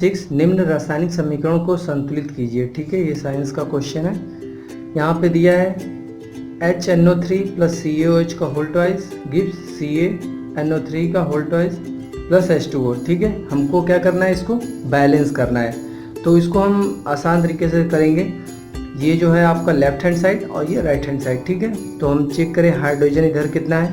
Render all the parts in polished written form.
6 निम्न रासायनिक समीकरणों को संतुलित कीजिए। ठीक है, ये साइंस का क्वेश्चन है। यहाँ पे दिया है HNO3 प्लस CaOH का होल ट्वाइस गिव्स CaNO3 का होल ट्वाइस प्लस H2O। ठीक है, हमको क्या करना है, इसको बैलेंस करना है। तो इसको हम आसान तरीके से करेंगे। ये जो है आपका लेफ्ट हैंड साइड और ये राइट हैंड साइड। ठीक है, तो हम चेक करें हाइड्रोजन इधर कितना है।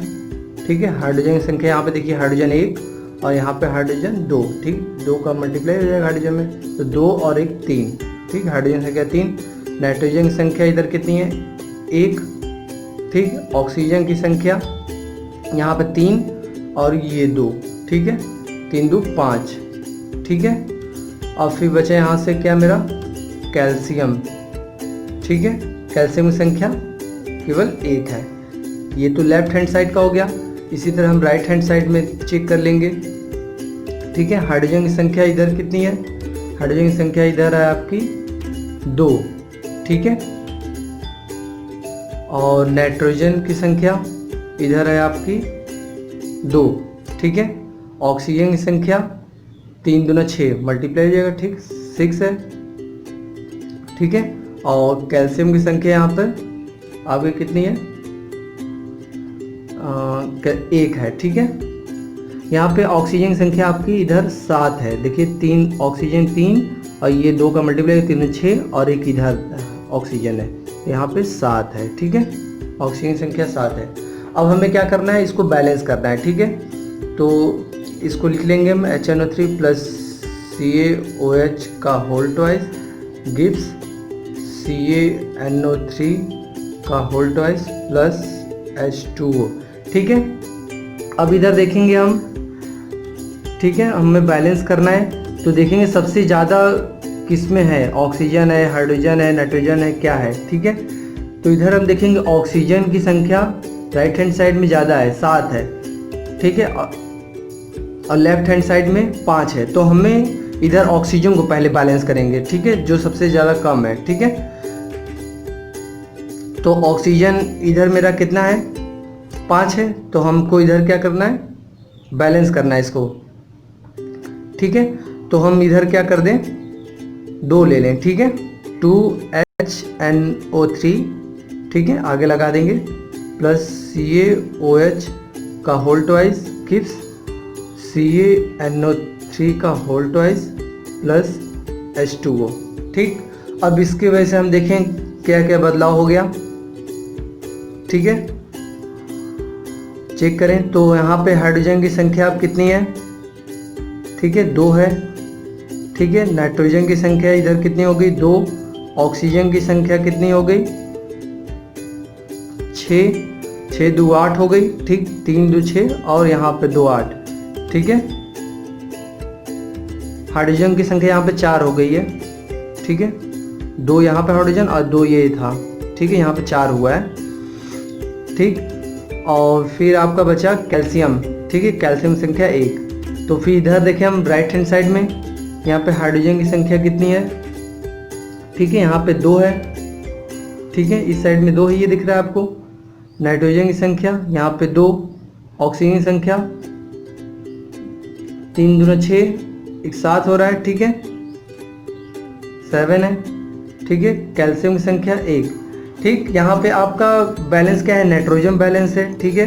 ठीक है, हाइड्रोजन की संख्या यहाँ पे देखिए, हाइड्रोजन 1 और यहाँ पे हाइड्रोजन 2। ठीक, 2 का मल्टीप्लाई हो जाएगा हाइड्रोजन में, तो 2 और 1 3। ठीक, हाइड्रोजन संख्या 3। नाइट्रोजन की संख्या इधर कितनी है, 1। ठीक, ऑक्सीजन की संख्या यहाँ पे 3 और ये 2। ठीक है, 3 2 5। ठीक है, और फिर बचे यहाँ से क्या मेरा कैल्शियम। ठीक है, कैल्शियम की संख्या केवल 1 है। ये तो लेफ्ट हैंड साइड का हो गया। इसी तरह हम राइट हैंड साइड में चेक कर लेंगे। ठीक है, हाइड्रोजन की संख्या इधर कितनी है, हाइड्रोजन की संख्या इधर है आपकी 2। ठीक है, और नाइट्रोजन की संख्या इधर है आपकी 2। ठीक है, ऑक्सीजन की संख्या 3 दूना 6 मल्टीप्लाई हो जाएगा। ठीक, 6 है। ठीक है, और कैल्शियम की संख्या यहाँ पर आपकी कितनी है, 1 है। ठीक है, यहाँ पे ऑक्सीजन की संख्या आपकी इधर 7 है। देखिए 3 ऑक्सीजन 3 और ये 2 का मल्टीप्लाई 3 6 और 1 इधर ऑक्सीजन है, यहाँ पे 7 है। ठीक है, ऑक्सीजन की संख्या 7 है। अब हमें क्या करना है, इसको बैलेंस करना है। ठीक है, तो इसको लिख लेंगे हम HNO3 प्लस CaOH का होल ट्वाइस गिव्स CaNO3 का होल ट्वाइस प्लस H2O। ठीक है, अब इधर देखेंगे हम। ठीक है, हमें बैलेंस करना है, तो देखेंगे सबसे ज़्यादा किस में है, ऑक्सीजन है, हाइड्रोजन है, नाइट्रोजन है, क्या है। ठीक है, तो इधर हम देखेंगे ऑक्सीजन की संख्या राइट हैंड साइड में ज़्यादा है, 7 है। ठीक है, और लेफ्ट हैंड साइड में 5 है। तो हमें इधर ऑक्सीजन को पहले बैलेंस करेंगे। ठीक है, जो सबसे ज़्यादा कम है। ठीक है, तो ऑक्सीजन इधर मेरा कितना है, 5 है। तो हमको इधर क्या करना है, बैलेंस करना है इसको। ठीक है, तो हम इधर क्या कर दें, 2 ले लें। ठीक है, 2HNO3। ठीक है, आगे लगा देंगे प्लस CaOH का होल ट्वाइस गिव्स CaNO3 का होल ट्वाइस प्लस H2O। ठीक, अब इसकी वजह से हम देखें क्या क्या बदलाव हो गया। ठीक है, चेक करें तो यहाँ पे हाइड्रोजन की संख्या अब कितनी है, ठीक है 2 है। ठीक है, नाइट्रोजन की संख्या इधर कितनी हो गई, 2। ऑक्सीजन की संख्या कितनी हो गई, 6। 6 2 8 हो गई। ठीक, 3 2 6 और यहाँ पे 2 8। ठीक है, हाइड्रोजन की संख्या यहाँ पे 4 हो गई है। ठीक है, 2 यहाँ पे हाइड्रोजन और 2 ये था। ठीक है, यहाँ पे 4 हुआ है। ठीक, और फिर आपका बचा कैल्शियम। ठीक है, कैल्शियम संख्या 1। तो फिर इधर देखें हम राइट हैंड साइड में, यहाँ पे हाइड्रोजन की संख्या कितनी है, ठीक है यहाँ पे 2 है। ठीक है, इस साइड में 2 है, ये दिख रहा है आपको। नाइट्रोजन की संख्या यहाँ पे 2। ऑक्सीजन की संख्या 3 दूना 6, 7 हो रहा है। ठीक है, 7 है। ठीक है, कैल्शियम की संख्या 1। ठीक, यहाँ पे आपका बैलेंस क्या है, नाइट्रोजन बैलेंस है। ठीक है,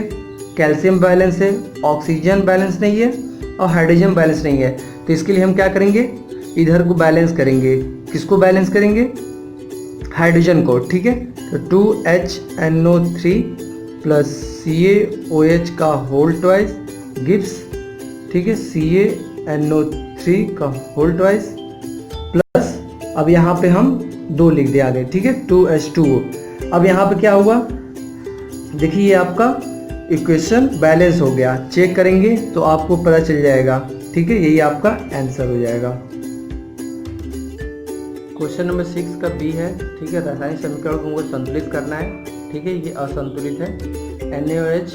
कैल्शियम बैलेंस है, ऑक्सीजन बैलेंस नहीं है और हाइड्रोजन बैलेंस नहीं है। तो इसके लिए हम क्या करेंगे, इधर को बैलेंस करेंगे। किसको बैलेंस करेंगे, हाइड्रोजन को। ठीक है, तो 2HNO3 प्लस CaOH का होल ट्वाइस गिव्स, ठीक है CaNO3 का होल ट्वाइस प्लस, अब यहाँ पे हम 2 लिख दिया आगे। ठीक है, 2H2O। अब यहाँ पे क्या हुआ, देखिए ये आपका इक्वेशन बैलेंस हो गया। चेक करेंगे तो आपको पता चल जाएगा। ठीक है, यही आपका आंसर हो जाएगा। क्वेश्चन नंबर 6 का बी है। ठीक है, रासायनिक समीकरण को संतुलित करना है। ठीक है, ये असंतुलित है। NaOH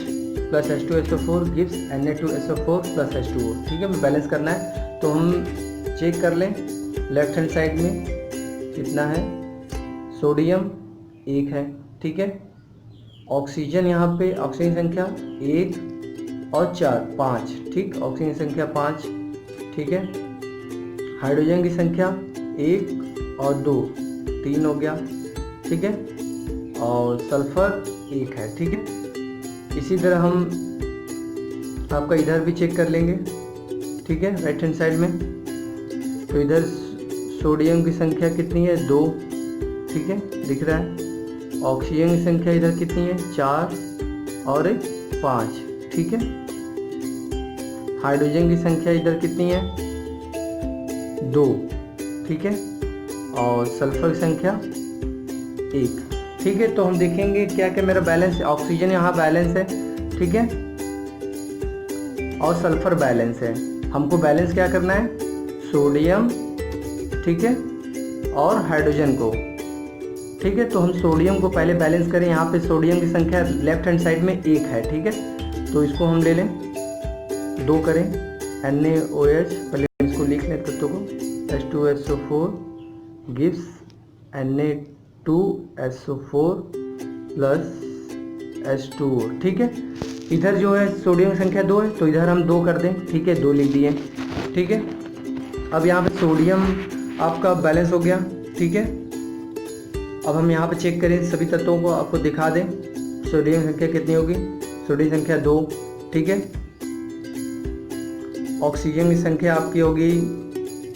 plus H2SO4 gives Na2SO4 plus H2O। ठीक है, हमें बैलेंस करना है। तो हम चेक कर लें, लेफ्ट हैंड साइड में कितना है, सोडियम 1 है। ठीक है, ऑक्सीजन यहाँ पे ऑक्सीजन संख्या 1 और 4 5। ठीक, ऑक्सीजन संख्या 5। ठीक है, हाइड्रोजन की संख्या 1 और 2, 3 हो गया, ठीक है, और सल्फर 1 है, ठीक है। इसी तरह हम आपका इधर भी चेक कर लेंगे, ठीक है, राइट हैंड साइड में। तो इधर सोडियम की संख्या कितनी है, 2, ठीक है, दिख रहा है। ऑक्सीजन की संख्या इधर कितनी है, 4 और 5, ठीक है। हाइड्रोजन की संख्या इधर कितनी है, 2, ठीक है, और सल्फर की संख्या 1, ठीक है। तो हम देखेंगे क्या क्या मेरा बैलेंस है। ऑक्सीजन यहाँ बैलेंस है, ठीक है, और सल्फर बैलेंस है। हमको बैलेंस क्या करना है, सोडियम, ठीक है, और हाइड्रोजन को, ठीक है। तो हम सोडियम को पहले बैलेंस करें। यहाँ पे सोडियम की संख्या लेफ्ट हैंड साइड में 1 है, ठीक है। तो इसको हम ले लें, 2 करें, NaOH, पहले इसको लिख लें तत्वों को, H2SO4 gives Na2SO4 plus H2O, ठीक है। इधर जो है सोडियम संख्या 2 है, तो इधर हम 2 कर दें, ठीक है, 2 लिख दिए, ठीक है। अब यहाँ पे सोडियम आपका बैलेंस हो गया, ठीक है। अब हम यहाँ पे चेक करें, सभी तत्वों को आपको दिखा दें। सोडियम संख्या कितनी होगी, सोडियम संख्या 2, ठीक है। ऑक्सीजन की संख्या आपकी होगी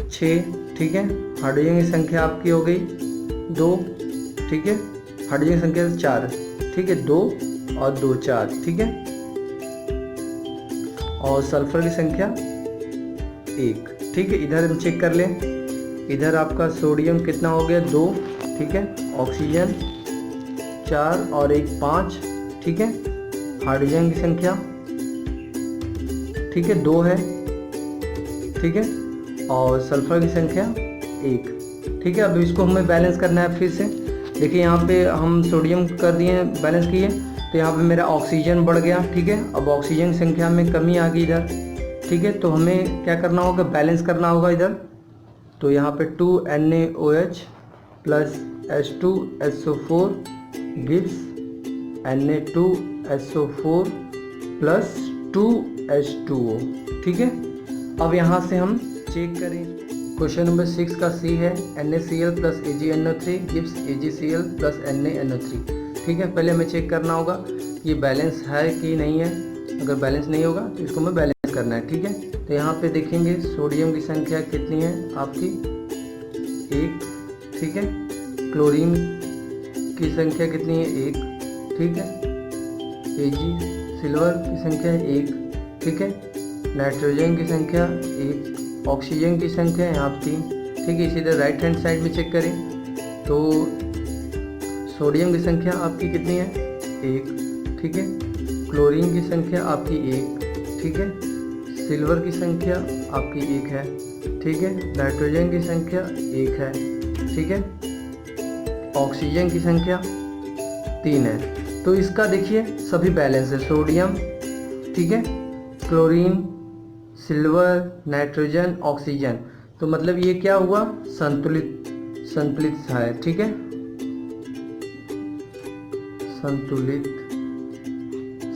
6, ठीक है। हाइड्रोजन की संख्या आपकी हो गई 2, ठीक है। हाइड्रोजन की संख्या 4, ठीक है, 2 और 2 4, ठीक है। और सल्फर की संख्या 1, ठीक है। इधर हम चेक कर लें, इधर आपका सोडियम कितना हो गया, 2, ठीक है। ऑक्सीजन 4 और 1 5, ठीक है। हाइड्रोजन की संख्या, ठीक है, 2 है, ठीक है, और सल्फर की संख्या 1, ठीक है। अब इसको हमें बैलेंस करना है फिर से। देखिए यहाँ पे हम सोडियम कर दिए, बैलेंस किए, तो यहाँ पे मेरा ऑक्सीजन बढ़ गया, ठीक है। अब ऑक्सीजन की संख्या में कमी आ गई इधर, ठीक है। तो हमें क्या करना होगा, बैलेंस करना होगा इधर। तो यहाँ पे 2NaOH plus H2SO4 gives Na2SO4 plus 2H2O, ठीक है। अब यहाँ से हम चेक करें, क्वेश्चन नंबर 6 का C है, NaCl plus AgNO3 gives AgCl plus NaNO3, ठीक है। पहले हमें चेक करना होगा कि ये बैलेंस है कि नहीं है। अगर बैलेंस नहीं होगा तो इसको हमें बैलेंस करना है, ठीक है। तो यहाँ पे देखेंगे सोडियम की संख्या कितनी है आपकी, 1, ठीक है। क्लोरीन की संख्या कितनी है, 1, ठीक है। Ag सिल्वर की संख्या 1, ठीक है। नाइट्रोजन की संख्या 1, ऑक्सीजन की संख्या यहाँ 3, ठीक है। इसी तरह राइट हैंड साइड में चेक करें तो सोडियम की संख्या आपकी कितनी है, 1, ठीक है। क्लोरीन की संख्या आपकी 1, ठीक है। सिल्वर की संख्या आपकी 1 है, ठीक है। नाइट्रोजन की संख्या 1 है, ठीक है। ऑक्सीजन की संख्या 3 है। तो इसका देखिए सभी बैलेंस है, सोडियम, ठीक है, क्लोरीन, सिल्वर, नाइट्रोजन, ऑक्सीजन। तो मतलब ये क्या हुआ, संतुलित है, ठीक है,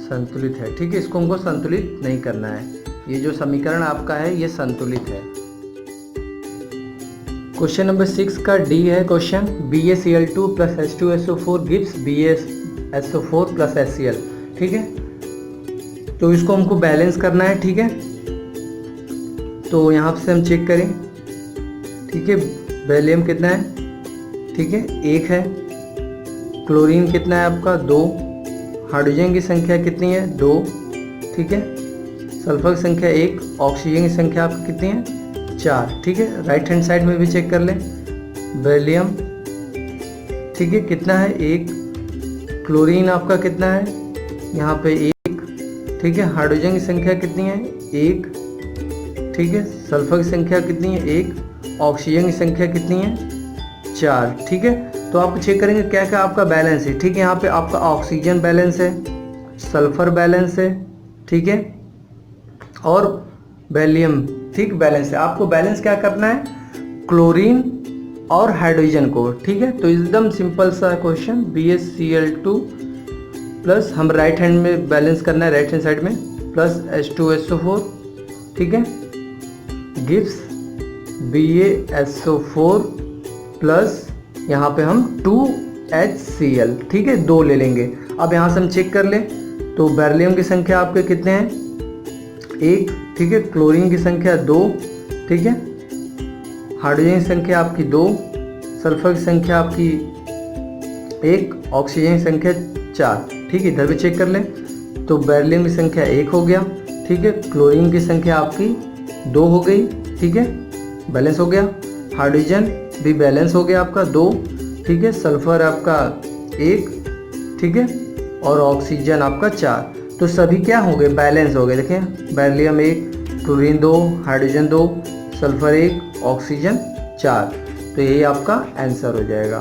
संतुलित है, ठीक है। इसको हमको संतुलित नहीं करना है। ये जो समीकरण आपका है ये संतुलित है। क्वेश्चन नंबर 6 का D है question, BaCl2 plus H2SO4 gives BaSO4 plus HCl, ठीक है। तो इसको हमको बैलेंस करना है, ठीक है। तो यहाँ से हम चेक करें, ठीक है। बेरिलियम कितना है, ठीक है, 1 है। क्लोरीन कितना है आपका, 2। हाइड्रोजन की संख्या कितनी है, 2, ठीक है। सल्फर की संख्या 1, ऑक्सीजन की संख्या आपकी कितनी है, 4, ठीक है। राइट हैंड साइड में भी चेक कर लें, बेरिलियम, ठीक है, कितना है, 1। क्लोरीन आपका कितना है, यहाँ पे 1, ठीक है। हाइड्रोजन की संख्या कितनी है, 1, ठीक है। सल्फर की संख्या कितनी है, 1। ऑक्सीजन की संख्या कितनी है, 4, ठीक है। तो आप चेक करेंगे क्या क्या आपका बैलेंस है, ठीक है। यहाँ पे आपका ऑक्सीजन बैलेंस है, सल्फर बैलेंस है, ठीक है, और बेरिलियम, ठीक, बैलेंस है। आपको बैलेंस क्या करना है, क्लोरीन और हाइड्रोजन को, ठीक है। तो एकदम सिंपल सा क्वेश्चन, BaCl2 प्लस हम राइट हैंड में बैलेंस करना है, राइट हैंड साइड में, प्लस H2SO4, ठीक है, गिव्स BaSO4 प्लस यहाँ पे हम 2HCl, ठीक है, 2 ले लेंगे। अब यहाँ से हम चेक कर लें तो बेरिलियम की संख्या आपके कितने हैं, 1, ठीक है, क्लोरीन की संख्या 2, ठीक है, हाइड्रोजन की संख्या आपकी 2, सल्फर की संख्या आपकी 1, ऑक्सीजन की संख्या 4, ठीक है। इधर भी चेक कर लें तो बेरिलियम की संख्या 1 हो गया, ठीक है, क्लोरीन की संख्या आपकी 2 हो गई, ठीक है, बैलेंस हो गया। हाइड्रोजन भी बैलेंस हो गया आपका 2, ठीक है, सल्फर आपका 1, ठीक है, और ऑक्सीजन आपका 4। तो सभी क्या हो गए, बैलेंस हो गए। देखें beryllium 1, chlorine 2, hydrogen 2, sulphur 1, oxygen 4। तो यही आपका आंसर हो जाएगा।